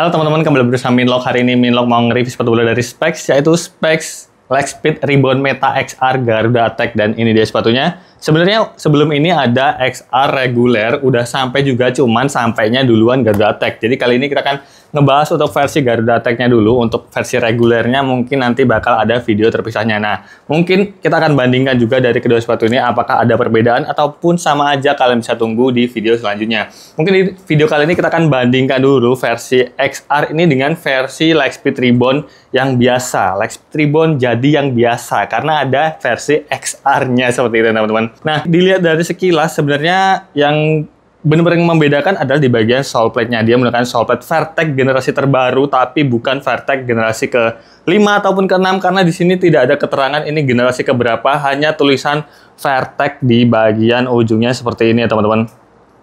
Halo teman-teman, kembali bersama Minlock. Hari ini Minlock mau nge-review sepatu bola dari Specs, yaitu Specs Lightspeed Rebound Meta XR Garuda Attack, dan ini dia sepatunya. Sebenarnya sebelum ini ada XR reguler, udah sampai juga, cuman sampainya duluan Garuda Attack. Jadi kali ini kita akan ngebahas untuk versi Garuda Attack-nya dulu. Untuk versi regulernya mungkin nanti bakal ada video terpisahnya. Nah, mungkin kita akan bandingkan juga dari kedua sepatu ini apakah ada perbedaan ataupun sama aja. Kalian bisa tunggu di video selanjutnya. Mungkin di video kali ini kita akan bandingkan dulu versi XR ini dengan versi Lightspeed Rebound yang biasa. Lightspeed Rebound jadi yang biasa karena ada versi XR-nya seperti itu, teman-teman. Nah, dilihat dari sekilas sebenarnya yang benar-benar membedakan adalah di bagian sole plate-nya. Dia menggunakan sole plate Vertec generasi terbaru, tapi bukan Vertec generasi ke-5 ataupun ke-6, karena di sini tidak ada keterangan ini generasi keberapa, hanya tulisan Vertec di bagian ujungnya seperti ini ya, teman-teman.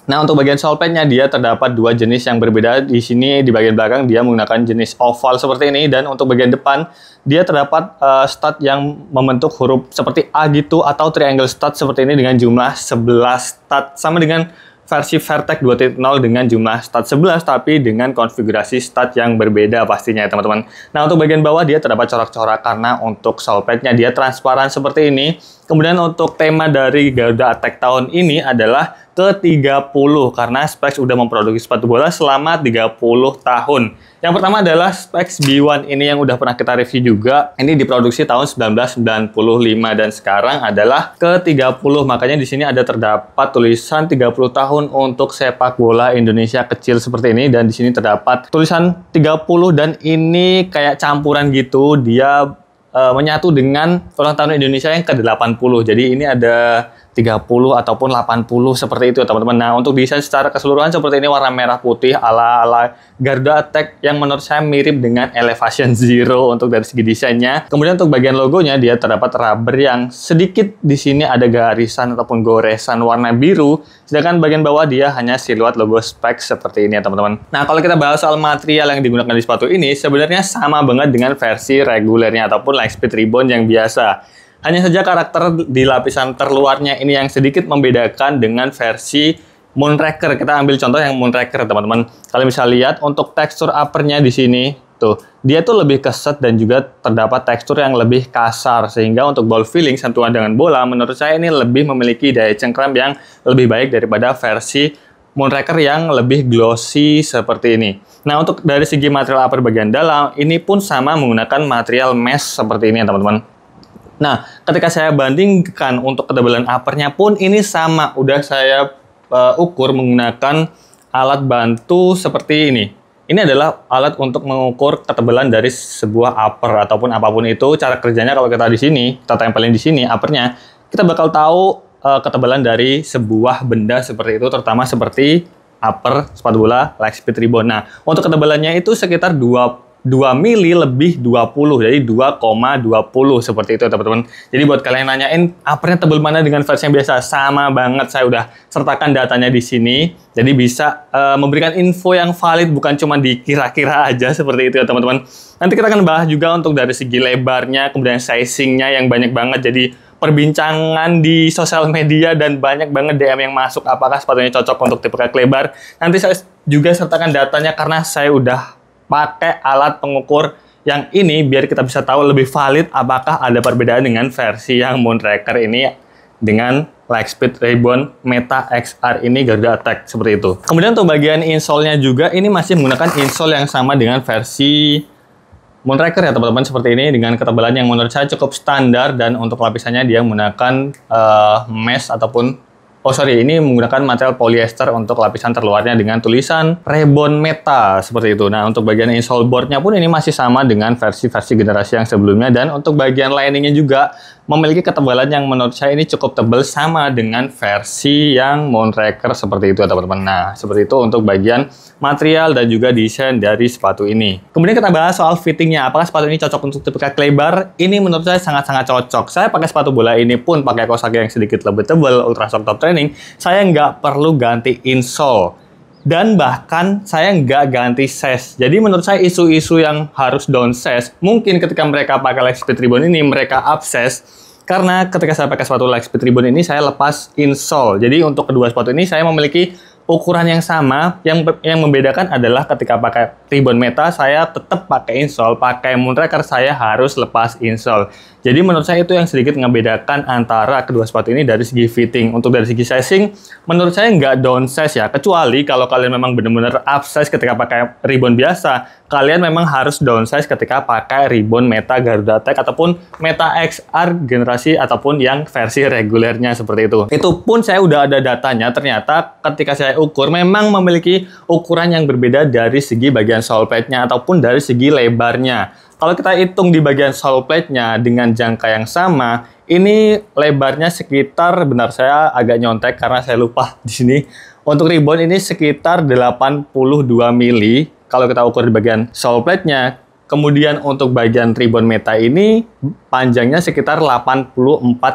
Nah, untuk bagian sole plate-nya dia terdapat dua jenis yang berbeda. Di sini di bagian belakang dia menggunakan jenis oval seperti ini, dan untuk bagian depan dia terdapat stud yang membentuk huruf seperti A gitu, atau triangle stud seperti ini dengan jumlah 11 stud, sama dengan versi Vertec 2.0 dengan jumlah stud 11, tapi dengan konfigurasi stud yang berbeda pastinya ya, teman-teman. Nah, untuk bagian bawah dia terdapat corak-corak karena untuk sole plate-nya dia transparan seperti ini. Kemudian untuk tema dari Garuda Attack tahun ini adalah ke-30, karena Specs udah memproduksi sepatu bola selama 30 tahun. Yang pertama adalah Specs B1 ini yang udah pernah kita review juga. Ini diproduksi tahun 1995 dan sekarang adalah ke-30. Makanya di sini ada terdapat tulisan 30 tahun untuk sepak bola Indonesia kecil seperti ini, dan di sini terdapat tulisan 30 dan ini kayak campuran gitu. Dia menyatu dengan ulang tahun Indonesia yang ke-80. Jadi ini ada 30 ataupun 80 seperti itu teman-teman. Nah, untuk desain secara keseluruhan seperti ini, warna merah putih ala-ala Garuda Attack yang menurut saya mirip dengan Elevation Zero untuk dari segi desainnya. Kemudian untuk bagian logonya dia terdapat rubber yang sedikit di sini ada garisan ataupun goresan warna biru, sedangkan bagian bawah dia hanya siluet logo Specs seperti ini ya teman-teman. Nah, kalau kita bahas soal material yang digunakan di sepatu ini sebenarnya sama banget dengan versi regulernya ataupun Lightspeed Rebound yang biasa. Hanya saja karakter di lapisan terluarnya ini yang sedikit membedakan dengan versi Moonraker. Kita ambil contoh yang Moonraker, teman-teman. Kalian bisa lihat untuk tekstur uppernya di sini, tuh, dia tuh lebih keset dan juga terdapat tekstur yang lebih kasar, sehingga untuk ball feeling sentuhan dengan bola, menurut saya ini lebih memiliki daya cengkram yang lebih baik daripada versi Moonraker yang lebih glossy seperti ini. Nah, untuk dari segi material upper bagian dalam, ini pun sama menggunakan material mesh seperti ini ya, teman-teman. Nah, ketika saya bandingkan untuk ketebalan uppernya pun ini sama. Udah saya ukur menggunakan alat bantu seperti ini. Ini adalah alat untuk mengukur ketebalan dari sebuah upper ataupun apapun itu. Cara kerjanya kalau kita di sini, kita tempelin di sini uppernya, kita bakal tahu ketebalan dari sebuah benda seperti itu, terutama seperti upper sepatu bola Lightspeed Rebound. Nah, untuk ketebalannya itu sekitar 2 mili lebih 20, jadi 2,20 seperti itu teman-teman. Jadi buat kalian nanyain uppernya tebal mana dengan versi yang biasa, sama banget, saya udah sertakan datanya di sini. Jadi bisa memberikan info yang valid, bukan cuma dikira-kira aja seperti itu ya teman-teman. Nanti kita akan bahas juga untuk dari segi lebarnya, kemudian sizingnya yang banyak banget. Jadi perbincangan di sosial media dan banyak banget DM yang masuk apakah sepatunya cocok untuk tipe kaki lebar. Nanti saya juga sertakan datanya karena saya udah pakai alat pengukur yang ini biar kita bisa tahu lebih valid apakah ada perbedaan dengan versi yang Moonraker ini dengan Lightspeed Rebound Meta XR ini Garuda Attack seperti itu. Kemudian untuk bagian insole-nya juga ini masih menggunakan insole yang sama dengan versi Moonraker ya teman-teman, seperti ini dengan ketebalan yang menurut saya cukup standar, dan untuk lapisannya dia menggunakan mesh ataupun ini menggunakan material polyester untuk lapisan terluarnya dengan tulisan Rebound Meta seperti itu. Nah, untuk bagian insole boardnya pun ini masih sama dengan versi-versi generasi yang sebelumnya, dan untuk bagian liningnya juga memiliki ketebalan yang menurut saya ini cukup tebal sama dengan versi yang Moonraker seperti itu teman-teman. Nah, seperti itu untuk bagian material dan juga desain dari sepatu ini. Kemudian kita bahas soal fittingnya. Apakah sepatu ini cocok untuk tipe kaki lebar? Ini menurut saya sangat-sangat cocok. Saya pakai sepatu bola ini pun pakai kaos kaki yang sedikit lebih tebal, Ultrashock Top Training. Saya nggak perlu ganti insole. Dan bahkan saya nggak ganti size. Jadi menurut saya isu-isu yang harus down size, mungkin ketika mereka pakai Lightspeed Rebound ini, mereka up size. Karena ketika saya pakai sepatu Lightspeed Rebound ini, saya lepas insole. Jadi untuk kedua sepatu ini, saya memiliki ukuran yang sama, yang membedakan adalah ketika pakai Ribbon Meta, saya tetap pakai insole, pakai Moonraker saya harus lepas insole. Jadi menurut saya itu yang sedikit membedakan antara kedua sepatu ini dari segi fitting. Untuk dari segi sizing, menurut saya nggak downsize ya, kecuali kalau kalian memang benar-benar upsize ketika pakai Ribbon biasa, kalian memang harus downsize ketika pakai Ribbon Meta Garuda Tech ataupun Meta XR generasi ataupun yang versi regulernya seperti itu. Itu pun saya udah ada datanya, ternyata ketika saya ukur memang memiliki ukuran yang berbeda dari segi bagian sole plate-nya ataupun dari segi lebarnya. Kalau kita hitung di bagian sole plate-nya dengan jangka yang sama, ini lebarnya sekitar, benar saya agak nyontek karena saya lupa di sini. Untuk Ribbon ini sekitar 82 mili kalau kita ukur di bagian sole plate-nya. Kemudian untuk bagian Ribbon Meta ini panjangnya sekitar 84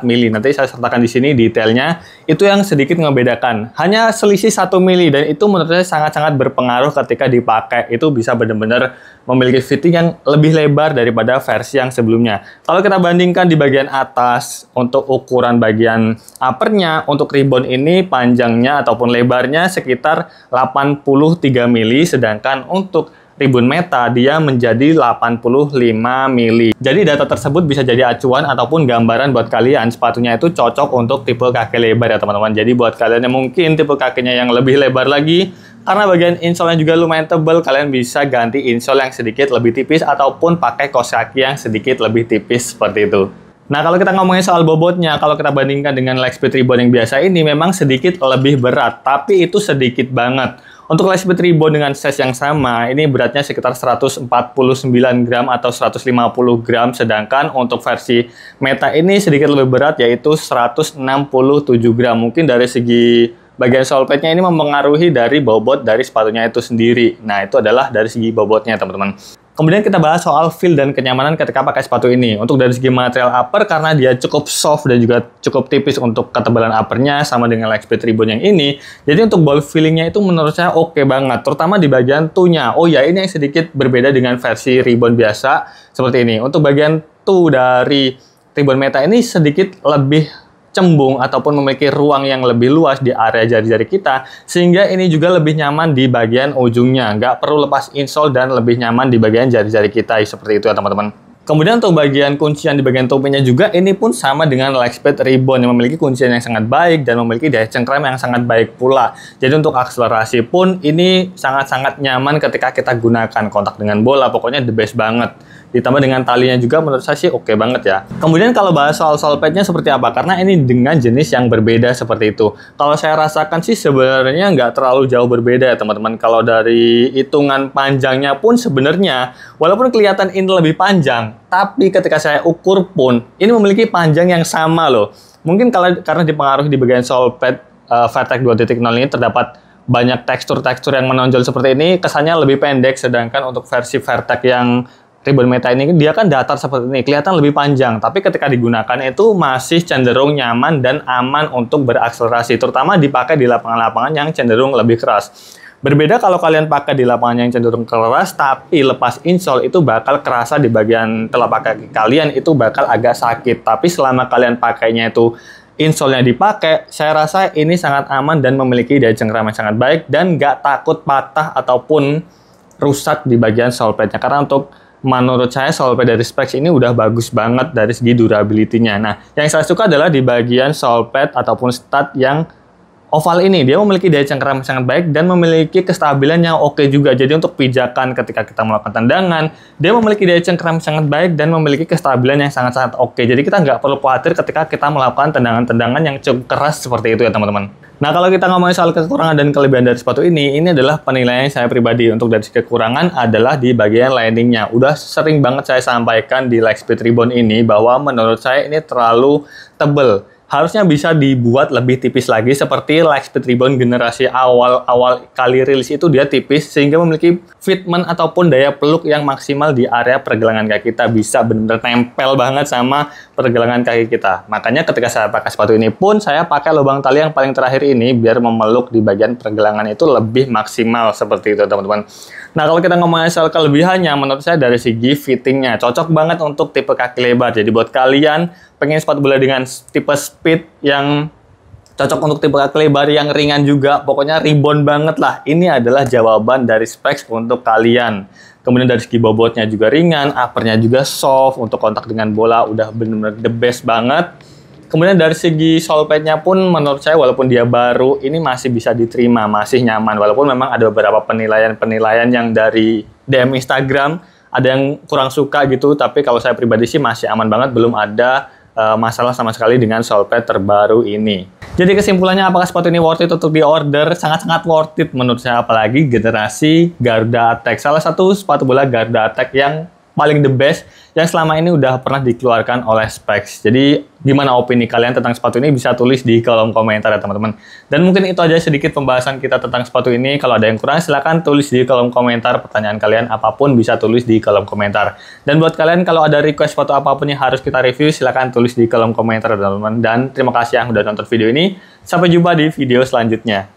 mili. Nanti saya sertakan di sini detailnya. Itu yang sedikit membedakan. Hanya selisih 1 mili dan itu menurut saya sangat-sangat berpengaruh ketika dipakai. Itu bisa benar-benar memiliki fitting yang lebih lebar daripada versi yang sebelumnya. Kalau kita bandingkan di bagian atas untuk ukuran bagian uppernya, untuk Ribbon ini panjangnya ataupun lebarnya sekitar 83 mili, sedangkan untuk Ribbon Meta dia menjadi 85 mili. Jadi data tersebut bisa jadi acuan ataupun gambaran buat kalian sepatunya itu cocok untuk tipe kaki lebar ya teman-teman. Jadi buat kalian yang mungkin tipe kakinya yang lebih lebar lagi, karena bagian insole-nya juga lumayan tebal, kalian bisa ganti insole yang sedikit lebih tipis ataupun pakai kaos kaki yang sedikit lebih tipis seperti itu. Nah, kalau kita ngomongin soal bobotnya, kalau kita bandingkan dengan Lightspeed Ribbon yang biasa ini memang sedikit lebih berat, tapi itu sedikit banget. Untuk Lightspeed Ribbon dengan size yang sama, ini beratnya sekitar 149 gram atau 150 gram, sedangkan untuk versi Meta ini sedikit lebih berat, yaitu 167 gram. Mungkin dari segi bagian sole plate-nya ini mempengaruhi dari bobot dari sepatunya itu sendiri. Nah, itu adalah dari segi bobotnya, teman-teman. Kemudian kita bahas soal feel dan kenyamanan ketika pakai sepatu ini. Untuk dari segi material upper, karena dia cukup soft dan juga cukup tipis untuk ketebalan uppernya, sama dengan Lightspeed Ribbon yang ini. Jadi untuk ball feelingnya itu menurut saya oke banget, terutama di bagian toe-nya. Oh ya, ini yang sedikit berbeda dengan versi Ribbon biasa, seperti ini. Untuk bagian toe dari Ribbon Meta ini sedikit lebih cembung ataupun memiliki ruang yang lebih luas di area jari-jari kita, sehingga ini juga lebih nyaman di bagian ujungnya, nggak perlu lepas insole dan lebih nyaman di bagian jari-jari kita, seperti itu ya teman-teman. Kemudian untuk bagian kuncian di bagian topinya juga, ini pun sama dengan Lightspeed Ribbon yang memiliki kuncian yang sangat baik dan memiliki daya cengkram yang sangat baik pula. Jadi untuk akselerasi pun ini sangat-sangat nyaman ketika kita gunakan, kontak dengan bola, pokoknya the best banget. Ditambah dengan talinya juga menurut saya sih oke banget ya. Kemudian kalau bahas soal sole pad-nya seperti apa, karena ini dengan jenis yang berbeda seperti itu. Kalau saya rasakan sih sebenarnya nggak terlalu jauh berbeda ya teman-teman. Kalau dari hitungan panjangnya pun sebenarnya, walaupun kelihatan ini lebih panjang, tapi ketika saya ukur pun, ini memiliki panjang yang sama loh. Mungkin karena dipengaruhi di bagian sole pad Vertec 2.0 ini terdapat banyak tekstur-tekstur yang menonjol seperti ini, kesannya lebih pendek, sedangkan untuk versi Vertec yang Ribbon Meta ini dia kan datar seperti ini, kelihatan lebih panjang, tapi ketika digunakan itu masih cenderung nyaman dan aman untuk berakselerasi, terutama dipakai di lapangan-lapangan yang cenderung lebih keras. Berbeda kalau kalian pakai di lapangan yang cenderung keras, tapi lepas insole itu bakal kerasa di bagian telapak kaki kalian, itu bakal agak sakit. Tapi selama kalian pakainya itu insole-nya dipakai, saya rasa ini sangat aman dan memiliki daya cengkram yang sangat baik dan nggak takut patah ataupun rusak di bagian sole pad-nya. Karena untuk menurut saya sole pad dari Specs ini udah bagus banget dari segi durability-nya. Nah, yang saya suka adalah di bagian sole pad ataupun stud yang oval ini, dia memiliki daya cengkram yang sangat baik dan memiliki kestabilan yang oke juga. Jadi untuk pijakan ketika kita melakukan tendangan, dia memiliki daya cengkram yang sangat baik dan memiliki kestabilan yang sangat-sangat oke. Jadi kita nggak perlu khawatir ketika kita melakukan tendangan-tendangan yang cukup keras seperti itu ya teman-teman. Nah, kalau kita ngomongin soal kekurangan dan kelebihan dari sepatu ini adalah penilaian saya pribadi. Untuk dari kekurangan adalah di bagian landingnya. Udah sering banget saya sampaikan di Lightspeed Ribbon ini bahwa menurut saya ini terlalu tebel. Harusnya bisa dibuat lebih tipis lagi seperti Lightspeed Ribbon generasi awal kali rilis itu dia tipis sehingga memiliki fitment ataupun daya peluk yang maksimal di area pergelangan kaki kita, bisa benar-benar nempel banget sama pergelangan kaki kita. Makanya ketika saya pakai sepatu ini pun saya pakai lubang tali yang paling terakhir ini biar memeluk di bagian pergelangan itu lebih maksimal seperti itu teman-teman. Nah, kalau kita ngomongin soal kelebihannya, menurut saya dari segi fittingnya cocok banget untuk tipe kaki lebar. Jadi buat kalian pengen sepatu bola dengan tipe speed yang Cocok untuk tipe kaki lebar yang ringan juga, pokoknya rebound banget lah. Ini adalah jawaban dari specs untuk kalian. Kemudian dari segi bobotnya juga ringan, uppernya juga soft, untuk kontak dengan bola udah bener-bener the best banget. Kemudian dari segi sole pad-nya pun menurut saya walaupun dia baru, ini masih bisa diterima, masih nyaman. Walaupun memang ada beberapa penilaian-penilaian yang dari DM Instagram, ada yang kurang suka gitu, tapi kalau saya pribadi sih masih aman banget, belum ada masalah sama sekali dengan sole pad terbaru ini. Jadi kesimpulannya, apakah sepatu ini worth it untuk di-order? Sangat-sangat worth it menurut saya, apalagi generasi Garuda Attack. Salah satu sepatu bola Garuda Attack yang paling the best yang selama ini udah pernah dikeluarkan oleh Specs. Jadi gimana opini kalian tentang sepatu ini, bisa tulis di kolom komentar ya teman-teman. Dan mungkin itu aja sedikit pembahasan kita tentang sepatu ini. Kalau ada yang kurang silahkan tulis di kolom komentar, pertanyaan kalian apapun bisa tulis di kolom komentar. Dan buat kalian kalau ada request sepatu apapun yang harus kita review, silahkan tulis di kolom komentar teman-teman. Dan terima kasih yang udah nonton video ini. Sampai jumpa di video selanjutnya.